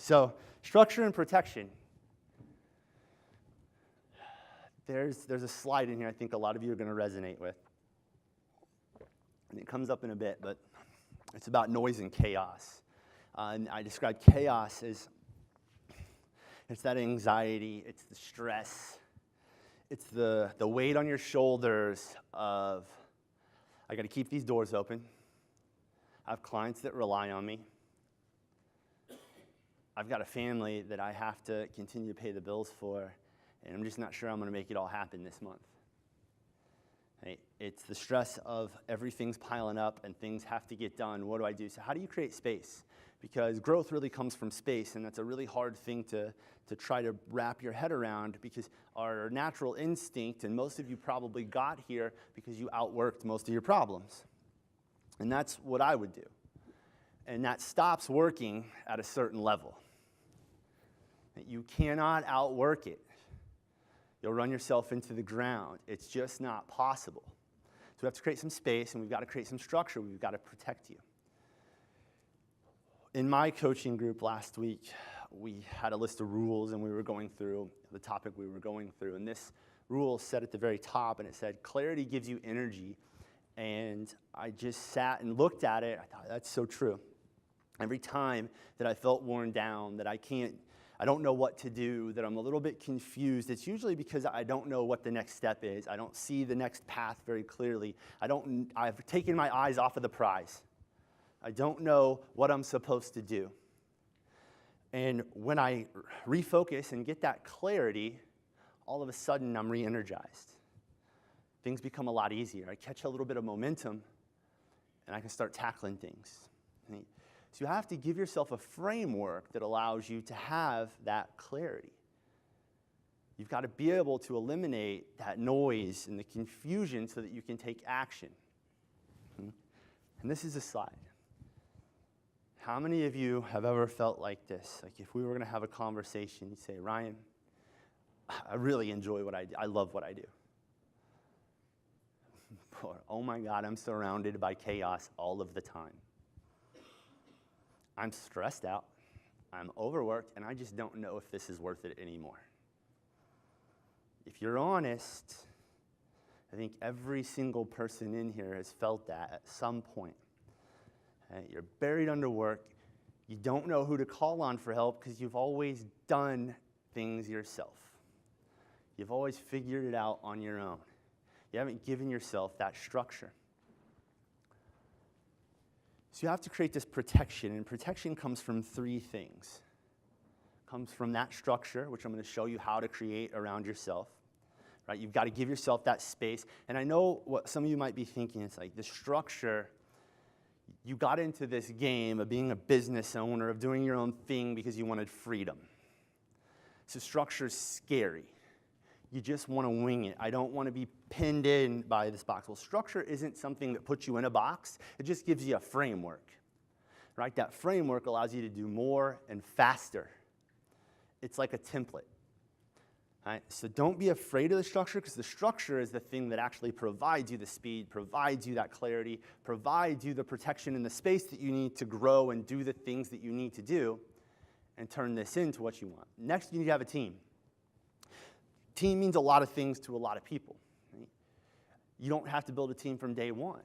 So structure and protection. There's a slide in here I think a lot of you are going to resonate with. And it comes up in a bit, but it's about noise and chaos. And I describe chaos as it's that anxiety, it's the stress, it's the weight on your shoulders of, I got to keep these doors open. I have clients that rely on me. I've got a family that I have to continue to pay the bills for, and I'm just not sure I'm going to make it all happen this month. Right? It's the stress of everything's piling up and things have to get done. What do I do? So how do you create space? Because growth really comes from space, and that's a really hard thing to try to wrap your head around, because our natural instinct, and most of you probably got here because you outworked most of your problems. And that's what I would do. And that stops working at a certain level. You cannot outwork it. You'll run yourself into the ground. It's just not possible. So we have to create some space, and we've got to create some structure. We've got to protect you. In my coaching group last week, we had a list of rules, and we were going through the topic we were going through. And this rule said at the very top, and it said, clarity gives you energy. And I just sat and looked at it. I thought, that's so true. Every time that I felt worn down, that I don't know what to do, that I'm a little bit confused, it's usually because I don't know what the next step is. I don't see the next path very clearly. I've taken my eyes off of the prize. I don't know what I'm supposed to do. And when I refocus and get that clarity, all of a sudden I'm re-energized. Things become a lot easier. I catch a little bit of momentum, and I can start tackling things. So you have to give yourself a framework that allows you to have that clarity. You've got to be able to eliminate that noise and the confusion so that you can take action. And this is a slide. How many of you have ever felt like this? Like if we were going to have a conversation, you'd say, Ryan, I really enjoy what I do. I love what I do. Or, oh my God, I'm surrounded by chaos all of the time. I'm stressed out, I'm overworked, and I just don't know if this is worth it anymore. If you're honest, I think every single person in here has felt that at some point. You're buried under work. You don't know who to call on for help because you've always done things yourself. You've always figured it out on your own. You haven't given yourself that structure. So you have to create this protection, and protection comes from three things. It comes from that structure, which I'm going to show you how to create around yourself. Right? You've got to give yourself that space. And I know what some of you might be thinking. It's like the structure, you got into this game of being a business owner, of doing your own thing because you wanted freedom. So structure's scary. You just want to wing it. I don't want to be pinned in by this box. Well, structure isn't something that puts you in a box. It just gives you a framework, right? That framework allows you to do more and faster. It's like a template, right? So don't be afraid of the structure, because the structure is the thing that actually provides you the speed, provides you that clarity, provides you the protection and the space that you need to grow and do the things that you need to do and turn this into what you want. Next, you need to have a team. Team means a lot of things to a lot of people. Right? You don't have to build a team from day one.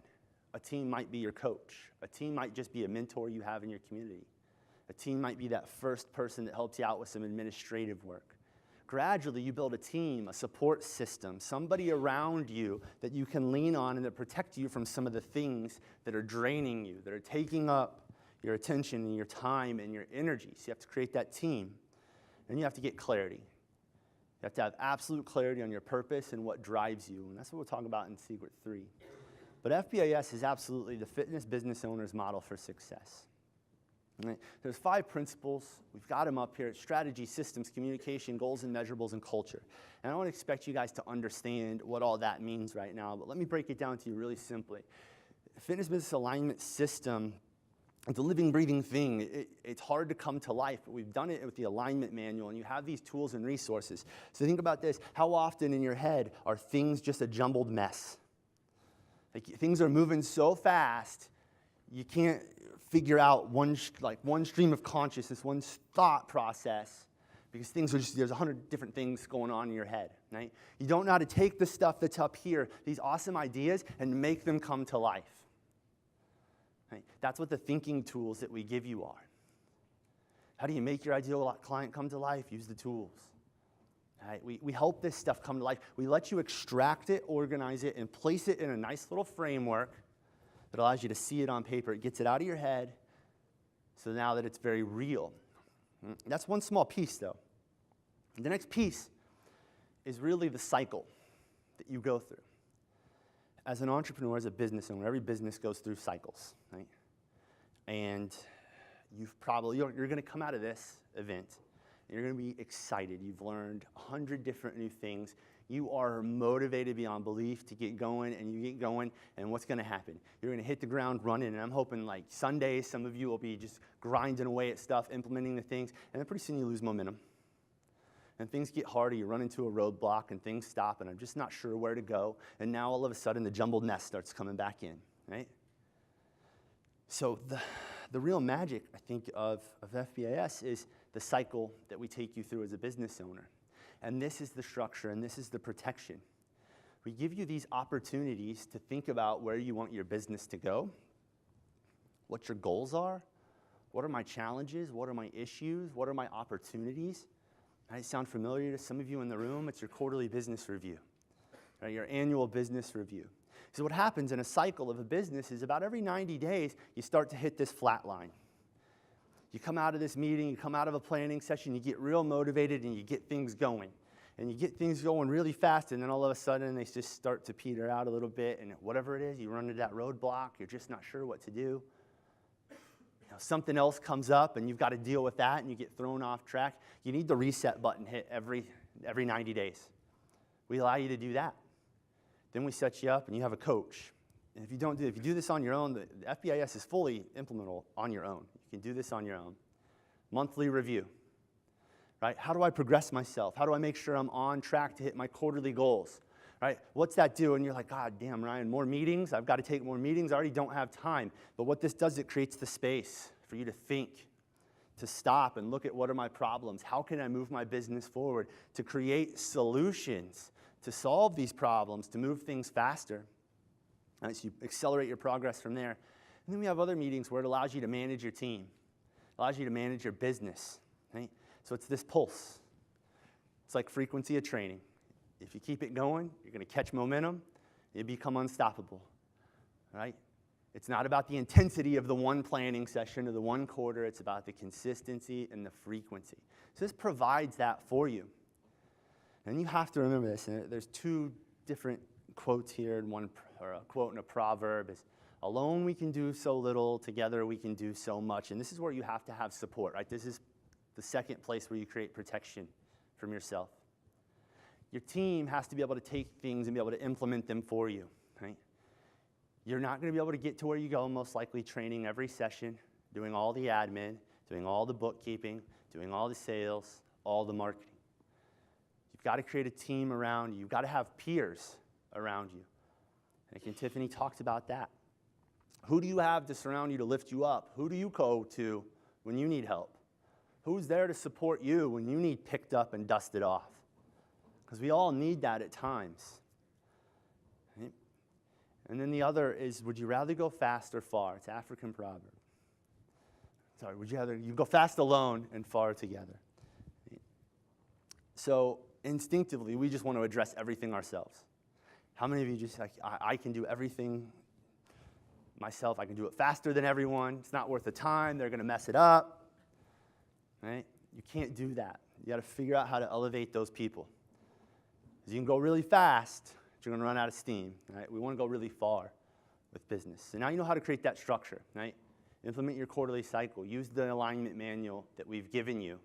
A team might be your coach. A team might just be a mentor you have in your community. A team might be that first person that helps you out with some administrative work. Gradually, you build a team, a support system, somebody around you that you can lean on and that protect you from some of the things that are draining you, that are taking up your attention and your time and your energy. So you have to create that team. And you have to get clarity. You have to have absolute clarity on your purpose and what drives you. And that's what we'll talk about in Secret 3. But FBIS is absolutely the fitness business owner's model for success. Right? There's 5 principles. We've got them up here. It's strategy, systems, communication, goals and measurables, and culture. And I don't expect you guys to understand what all that means right now, but let me break it down to you really simply. Fitness business alignment system, it's a living, breathing thing. It's hard to come to life, but we've done it with the alignment manual, and you have these tools and resources. So think about this. How often in your head are things just a jumbled mess? Like things are moving so fast, You can't figure out one stream of consciousness, one thought process, because there's 100 different things going on in your head, right? You don't know how to take the stuff that's up here, these awesome ideas, and make them come to life. Right? That's what the thinking tools that we give you are. How do you make your ideal client come to life? Use the tools. Right? We help this stuff come to life. We let you extract it, organize it, and place it in a nice little framework that allows you to see it on paper. It gets it out of your head, so now that it's very real. That's one small piece, though. The next piece is really the cycle that you go through. As an entrepreneur, as a business owner, every business goes through cycles, right? And you're going to come out of this event, and you're going to be excited. You've learned 100 different new things. You are motivated beyond belief to get going, and you get going, and what's going to happen? You're going to hit the ground running, and I'm hoping like Sundays, some of you will be just grinding away at stuff, implementing the things, and then pretty soon you lose momentum. And things get harder, you run into a roadblock, and things stop, and I'm just not sure where to go, and now all of a sudden the jumbled nest starts coming back in, right? So the real magic, I think, of FBIS is the cycle that we take you through as a business owner. And this is the structure, and this is the protection. We give you these opportunities to think about where you want your business to go, what your goals are, what are my challenges, what are my issues, what are my opportunities. Might sound familiar to some of you in the room. It's your quarterly business review, right? Your annual business review. So what happens in a cycle of a business is about every 90 days, you start to hit this flat line. You come out of this meeting, you come out of a planning session, you get real motivated, and you get things going. And you get things going really fast, and then all of a sudden, they just start to peter out a little bit, and whatever it is, you run into that roadblock, you're just not sure what to do. Something else comes up, and you've got to deal with that, and you get thrown off track. You need the reset button hit every 90 days. We allow you to do that. Then we set you up, and you have a coach. And if you do this on your own, the FBIS is fully implementable on your own. You can do this on your own. Monthly review, right? How do I progress myself? How do I make sure I'm on track to hit my quarterly goals? Right? What's that do? And you're like, God damn, Ryan, more meetings? I've got to take more meetings. I already don't have time. But what this does, it creates the space for you to think, to stop and look at what are my problems? How can I move my business forward? To create solutions, to solve these problems, to move things faster. Right? So you accelerate your progress from there. And then we have other meetings where it allows you to manage your team. It allows you to manage your business. Right? So it's this pulse. It's like frequency of training. If you keep it going, you're going to catch momentum, you become unstoppable, right? It's not about the intensity of the one planning session or the one quarter, it's about the consistency and the frequency. So this provides that for you. And you have to remember this, and there's two different quotes here, or a quote and a proverb is, alone we can do so little, together we can do so much. And this is where you have to have support, right? This is the second place where you create protection from yourself. Your team has to be able to take things and be able to implement them for you, right? You're not going to be able to get to where you go, most likely training every session, doing all the admin, doing all the bookkeeping, doing all the sales, all the marketing. You've got to create a team around you. You've got to have peers around you. And Tiffany talked about that. Who do you have to surround you to lift you up? Who do you go to when you need help? Who's there to support you when you need picked up and dusted off? Because we all need that at times. Right? And then the other is, would you rather go fast or far? It's an African proverb. Sorry, would you rather you go fast alone and far together? Right? So instinctively, we just want to address everything ourselves. How many of you just like, I can do everything myself. I can do it faster than everyone. It's not worth the time. They're going to mess it up. Right? You can't do that. You got to figure out how to elevate those people. Because you can go really fast, but you're going to run out of steam. Right? We want to go really far with business. So now you know how to create that structure. Right? Implement your quarterly cycle. Use the alignment manual that we've given you.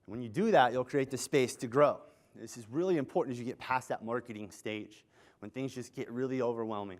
When you do that, you'll create the space to grow. This is really important as you get past that marketing stage, when things just get really overwhelming.